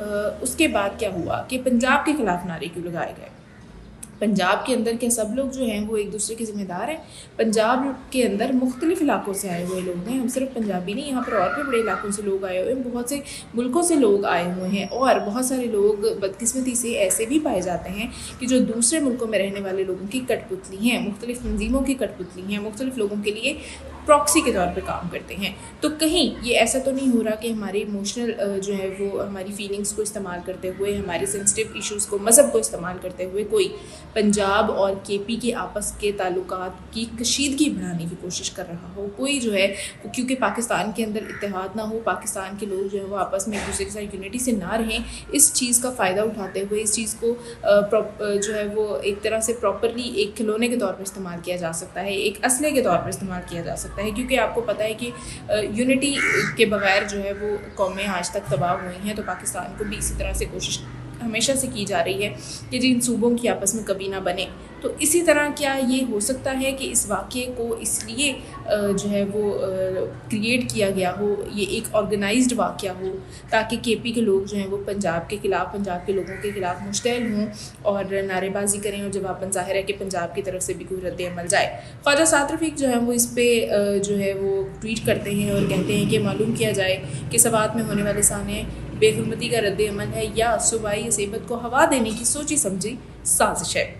اس کے بعد کیا ہوا کہ پنجاب کے خلاف نعرے کیوں لگائے گئے؟ پنجاب کے اندر کیا سب لوگ جو ہیں وہ ایک دوسرے کے ذمہ دار ہیں؟ پنجاب کے اندر مختلف علاقوں سے آئے ہوئے لوگ ہیں، ہم صرف پنجابی نہیں، یہاں پر اور بھی بڑے علاقوں سے لوگ آئے ہوئے ہیں، بہت سے ملکوں سے لوگ آئے ہوئے ہیں، اور بہت سارے لوگ بدقسمتی سے ایسے بھی پائے جاتے ہیں کہ جو دوسرے ملکوں میں رہنے والے لوگوں کی کٹ پتلی ہیں، مختلف تنظیموں کی کٹ پتلی ہیں، مختلف لوگوں کے لیے پراکسی کے طور پہ کام کرتے ہیں۔ تو کہیں یہ ایسا تو نہیں ہو رہا کہ ہماری ایموشنل جو ہے وہ ہماری فیلنگس کو استعمال کرتے ہوئے، ہمارے سینسٹیو ایشوز کو، مذہب کو استعمال کرتے ہوئے کوئی پنجاب اور کے پی کے آپس کے تعلقات کی کشیدگی بڑھانے کی کوشش کر رہا ہو؟ کوئی جو ہے کیونکہ پاکستان کے اندر اتحاد نہ ہو، پاکستان کے لوگ جو ہے وہ آپس میں ایک دوسرے کے ساتھ یونٹی سے نہ رہیں، اس چیز کا فائدہ اٹھاتے ہوئے اس چیز کو جو ہے وہ ایک طرح سے پراپرلی ایک کھلونے کے طور پر استعمال کیا جا سکتا ہے، ایک اسلحے کے طور پر استعمال کیا جا سکتا ہے، کیونکہ آپ کو پتہ ہے کہ یونٹی کے بغیر جو ہے وہ قومیں آج تک تباہ ہوئی ہیں۔ تو پاکستان کو بھی اسی طرح سے کوشش ہمیشہ سے کی جا رہی ہے کہ جن صوبوں کی آپس میں کبھی نہ بنے۔ تو اسی طرح کیا یہ ہو سکتا ہے کہ اس واقعے کو اس لیے جو ہے وہ کریٹ کیا گیا ہو، یہ ایک آرگنائزڈ واقعہ ہو تاکہ کے پی کے لوگ جو ہیں وہ پنجاب کے خلاف، پنجاب کے لوگوں کے خلاف مشتعل ہوں اور نعرے بازی کریں، اور جواباً ظاہر ہے کہ پنجاب کی طرف سے بھی کوئی رد عمل جائے۔ خواجہ سعد رفیق جو ہے وہ اس پہ جو ہے وہ ٹویٹ کرتے ہیں اور کہتے ہیں کہ معلوم کیا جائے کہ سوات میں ہونے والے سانے بے حرمتی کا رد عمل ہے یا صوبائی عصیبت کو ہوا دینے کی سوچی سمجھی سازش ہے۔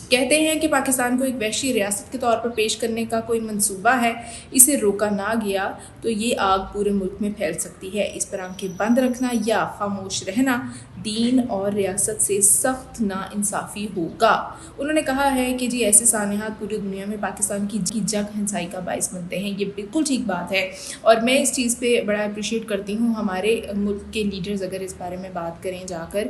کہتے ہیں کہ پاکستان کو ایک وحشی ریاست کے طور پر پیش کرنے کا کوئی منصوبہ ہے، اسے روکا نہ گیا تو یہ آگ پورے ملک میں پھیل سکتی ہے، اس پر آنکھیں بند رکھنا یا خاموش رہنا دین اور ریاست سے سخت ناانصافی ہوگا۔ انہوں نے کہا ہے کہ جی ایسے سانحات پوری دنیا میں پاکستان کی جگ ہنسائی کا باعث بنتے ہیں۔ یہ بالکل ٹھیک بات ہے اور میں اس چیز پہ بڑا اپریشیٹ کرتی ہوں۔ ہمارے ملک کے لیڈرز اگر اس بارے میں بات کریں جا کر،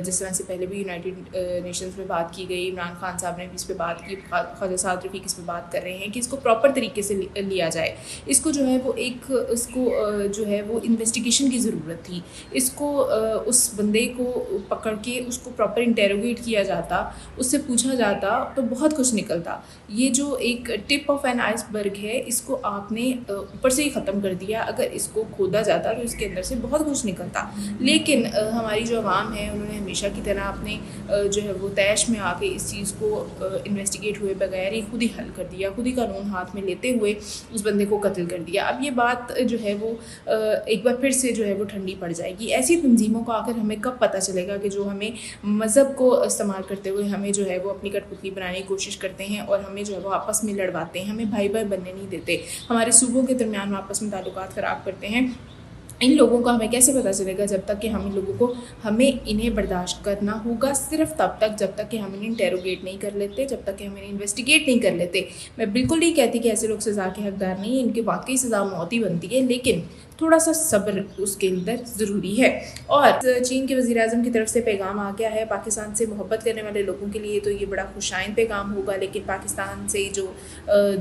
جس طرح سے پہلے بھی یونائٹڈ نیشنز میں بات کی گئی، عمران خان صاحب نے بھی اس پہ بات کی، خواجہ سعد رفیق اس پہ بات کر رہے ہیں کہ اس کو پراپر طریقے سے لیا جائے، اس کو جو ہے وہ اس کو جو ہے وہ انویسٹیگیشن کی ضرورت تھی، اس کو اس بندے کو پکڑ کے اس کو پراپر انٹیروگیٹ کیا جاتا، اس سے پوچھا جاتا تو بہت کچھ نکلتا۔ یہ جو ایک ٹپ آف این آئس برگ ہے، اس کو آپ نے اوپر سے ہی ختم کر دیا، اگر اس کو کھودا جاتا تو اس کے اندر سے بہت کچھ نکلتا، لیکن ہماری جو عوام ہے انہوں نے ہمیشہ کی طرح اپنے جو ہے وہ تیش میں آ کے اس چیز کو انویسٹیگیٹ ہوئے بغیر ہی خود ہی حل کر دیا، خود ہی قانون ہاتھ میں لیتے ہوئے اس بندے کو قتل کر دیا۔ اب یہ بات جو ہے وہ ایک بار پھر سے جو ہے وہ ٹھنڈی پڑ جائے گی۔ ایسی تنظیموں کو آخر ہمیں کب پتہ چلے گا کہ جو ہمیں مذہب کو استعمال کرتے ہوئے ہمیں جو ہے وہ اپنی کٹ پتلی بنانے کی کوشش کرتے ہیں اور ہمیں جو ہے وہ آپس میں لڑواتے ہیں، ہمیں بھائی بھائی بننے نہیں دیتے، ہمارے صوبوں کے درمیان آپس میں تعلقات خراب کرتے ہیں، ان لوگوں کا ہمیں کیسے پتہ چلے گا؟ جب تک کہ ہم ان لوگوں کو انہیں برداشت کرنا ہوگا، صرف تب تک جب تک کہ ہم انہیں انٹیروگیٹ نہیں کر لیتے، جب تک کہ ہم انہیں انویسٹیگیٹ نہیں کر لیتے۔ میں بالکل نہیں کہتی کہ ایسے لوگ سزا کے حقدار نہیں ہیں، ان کے واقعی سزا موت ہی بنتی ہے، لیکن تھوڑا سا صبر اس کے اندر ضروری ہے۔ اور چین کے وزیر اعظم کی طرف سے پیغام آ گیا ہے پاکستان سے محبت کرنے والے لوگوں کے لیے، تو یہ بڑا خوشائن پیغام ہوگا، لیکن پاکستان سے جو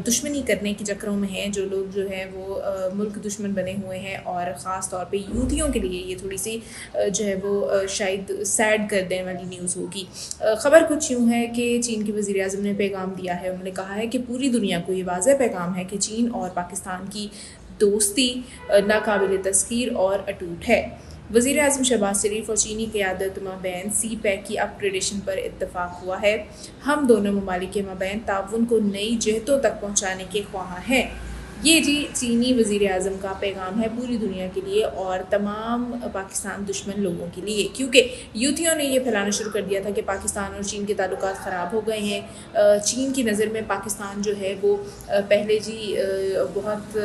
دشمنی کرنے کے چکروں میں ہیں جو لوگ جو ہیں وہ ملک دشمن بنے ہوئے ہیں، اور خاص طور پہ یوتھیوں کے لیے یہ تھوڑی سی جو ہے وہ شاید سیڈ کر دینے والی نیوز ہوگی۔ خبر کچھ یوں ہے کہ چین کے وزیر اعظم نے پیغام دیا ہے، انہوں نے کہا ہے کہ پوری دنیا کو یہ واضح پیغام ہے کہ چین اور پاکستان کی دوستی ناقابل تسخیر اور اٹوٹ ہے۔ وزیر اعظم شہباز شریف اور چینی قیادت مابین سی پیک کی اپ گریڈیشن پر اتفاق ہوا ہے۔ ہم دونوں ممالک کے مابین تعاون کو نئی جہتوں تک پہنچانے کے خواہاں ہیں۔ یہ جی چینی وزیر اعظم کا پیغام ہے پوری دنیا کے لیے اور تمام پاکستان دشمن لوگوں کے لیے، کیونکہ یوتھیوں نے یہ پھیلانا شروع کر دیا تھا کہ پاکستان اور چین کے تعلقات خراب ہو گئے ہیں۔ چین کی نظر میں پاکستان جو ہے وہ پہلے جی بہت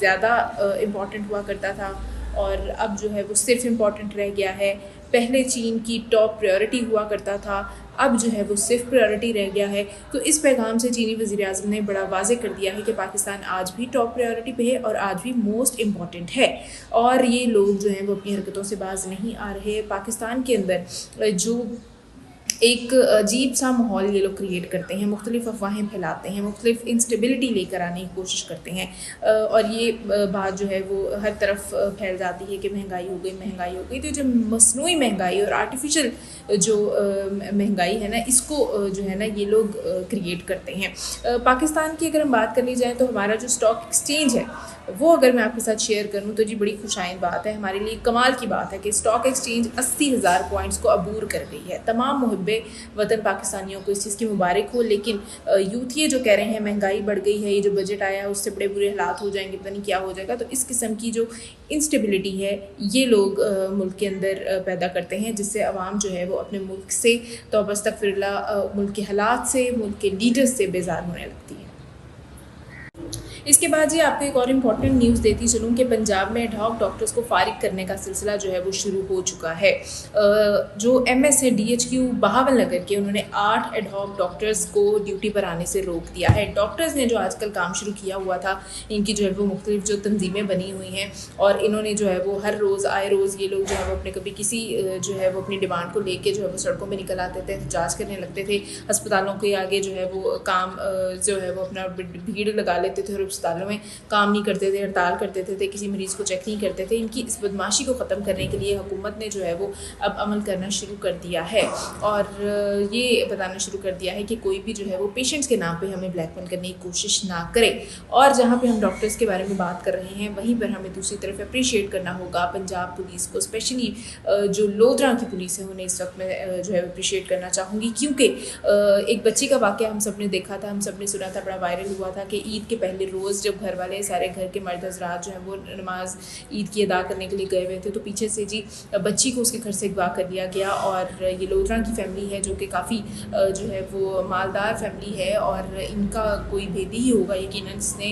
زیادہ امپورٹنٹ ہوا کرتا تھا اور اب جو ہے وہ صرف امپورٹنٹ رہ گیا ہے۔ پہلے چین کی ٹاپ پریورٹی ہوا کرتا تھا، اب جو ہے وہ صرف پریورٹی رہ گیا ہے۔ تو اس پیغام سے چینی وزیر اعظم نے بڑا واضح کر دیا ہے کہ پاکستان آج بھی ٹاپ پریورٹی پہ ہے اور آج بھی موسٹ امپورٹنٹ ہے، اور یہ لوگ جو ہیں وہ اپنی حرکتوں سے باز نہیں آ رہے۔ پاکستان کے اندر جو ایک عجیب سا ماحول یہ لوگ کریٹ کرتے ہیں، مختلف افواہیں پھیلاتے ہیں، مختلف انسٹیبلٹی لے کر آنے کی کوشش کرتے ہیں، اور یہ بات جو ہے وہ ہر طرف پھیل جاتی ہے کہ مہنگائی ہو گئی. تو جو مصنوعی مہنگائی اور آرٹیفیشل جو مہنگائی ہے نا، اس کو جو ہے نا یہ لوگ کریٹ کرتے ہیں. پاکستان کی اگر ہم بات کرنی جائیں تو ہمارا جو اسٹاک ایکسچینج ہے وہ اگر میں آپ کے ساتھ شیئر کروں تو جی بڑی خوشائند بات ہے، ہمارے لیے کمال کی بات ہے کہ اسٹاک ایکسچینج 80,000 پوائنٹس کو عبور کر گئی ہے. تمام محب وطن پاکستانیوں کو اس چیز کی مبارک ہو. لیکن یوتھ یہ جو کہہ رہے ہیں مہنگائی بڑھ گئی ہے، یہ جو بجٹ آیا ہے اس سے بڑے برے حالات ہو جائیں گے، پتہ نہیں کیا ہو جائے گا، تو اس قسم کی جو انسٹیبلٹی ہے یہ لوگ ملک کے اندر پیدا کرتے ہیں، جس سے عوام جو ہے وہ اپنے ملک سے توبہ استغفراللہ ملک کے حالات سے، ملک کے لیڈرز سے بیزار ہونے لگتی ہے. اس کے بعد جی آپ کو ایک اور امپورٹنٹ نیوز دیتی چلوں کہ پنجاب میں ایڈ ہاک ڈاکٹرز کو فارغ کرنے کا سلسلہ جو ہے وہ شروع ہو چکا ہے. جو ایم ایس ہے DHQ بہاول نگر کے، انہوں نے 8 ایڈ ہاک ڈاکٹرز کو ڈیوٹی پر آنے سے روک دیا ہے. ڈاکٹرز نے جو آج کل کام شروع کیا ہوا تھا، ان کی جو ہے وہ مختلف جو تنظیمیں بنی ہوئی ہیں، اور انہوں نے جو ہے وہ ہر روز آئے روز یہ لوگ جو ہے وہ اپنے کبھی کسی جو ہے وہ اپنی ڈیمانڈ کو لے کے جو ہے وہ سڑکوں میں نکل آتے تھے، احتجاج کرنے لگتے تھے، اسپتالوں کے آگے جو ہے وہ کام جو ہے وہ اپنا بھیڑ لگا لیتے تھے اور اسپتالوں میں کام نہیں کرتے تھے، ہڑتال کرتے تھے، کسی مریض کو چیک نہیں کرتے تھے. ان کی اس بدماشی کو ختم کرنے کے لیے حکومت نے جو ہے وہ اب عمل کرنا شروع کر دیا ہے، اور یہ بتانا شروع کر دیا ہے کہ کوئی بھی جو ہے وہ پیشنٹس کے نام پہ ہمیں بلیک میل کرنے کی کوشش نہ کرے. اور جہاں پہ ہم ڈاکٹرز کے بارے میں بات کر رہے ہیں وہیں پر ہمیں دوسری طرف اپریشیٹ کرنا ہوگا پنجاب پولیس کو، اسپیشلی جو لودھراں کی پولیس ہے انہیں اس وقت میں جو ہے اپریشیٹ کرنا چاہوں گی، کیونکہ ایک بچی کا واقعہ ہم سب نے دیکھا تھا، ہم سب نے سنا تھا، بڑا وائرل ہوا تھا کہ عید کے پہلے روز جب گھر والے سارے گھر کے مرد حضرات جو ہیں وہ نماز عید کی ادا کرنے کے لیے گئے ہوئے تھے، تو پیچھے سے جی بچی کو اس کے گھر سے اغوا کر لیا گیا. اور یہ لودھراں کی فیملی ہے جو کہ کافی جو ہے وہ مالدار فیملی ہے، اور ان کا کوئی بھیدی ہی ہوگا یقیناً، جس نے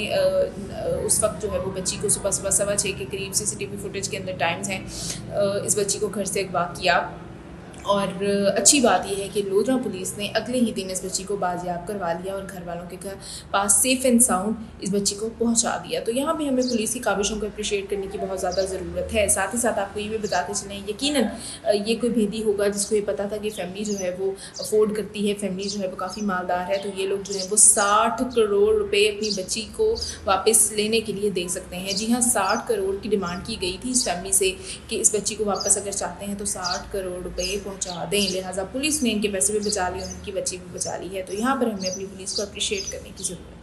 اس وقت جو ہے وہ بچی کو صبح 6:15 کے قریب CCTV فوٹیج کے اندر ٹائمز ہیں، اس بچی کو گھر سے اغوا کیا. اور اچھی بات یہ ہے کہ لودھراں پولیس نے اگلے ہی دن اس بچی کو بازیاب کروا لیا اور گھر والوں کے پاس سیف اینڈ ساؤنڈ اس بچی کو پہنچا دیا. تو یہاں بھی ہمیں پولیس کی کاوشوں کو اپریشیٹ کرنے کی بہت زیادہ ضرورت ہے. ساتھ ہی ساتھ آپ کو یہ بھی بتاتے چلیں یقیناً یہ کوئی بھیدی ہوگا جس کو یہ پتہ تھا کہ فیملی جو ہے وہ افورڈ کرتی ہے، فیملی جو ہے وہ کافی مالدار ہے، تو یہ لوگ جو ہے وہ 60 کروڑ روپے اپنی بچی کو واپس لینے کے لیے دے سکتے ہیں. جی ہاں، 60 کروڑ کی ڈیمانڈ کی گئی تھی اس فیملی سے کہ اس بچی کو واپس اگر چاہتے ہیں تو 60 کروڑ روپے پہنچا دیں. لہٰذا پولیس نے ان کے پیسے بھی بچا لیے اور ان کی بچی بھی بچا لی ہے. تو یہاں پر ہمیں اپنی پولیس کو اپریشیٹ کرنے کی ضرورت ہے.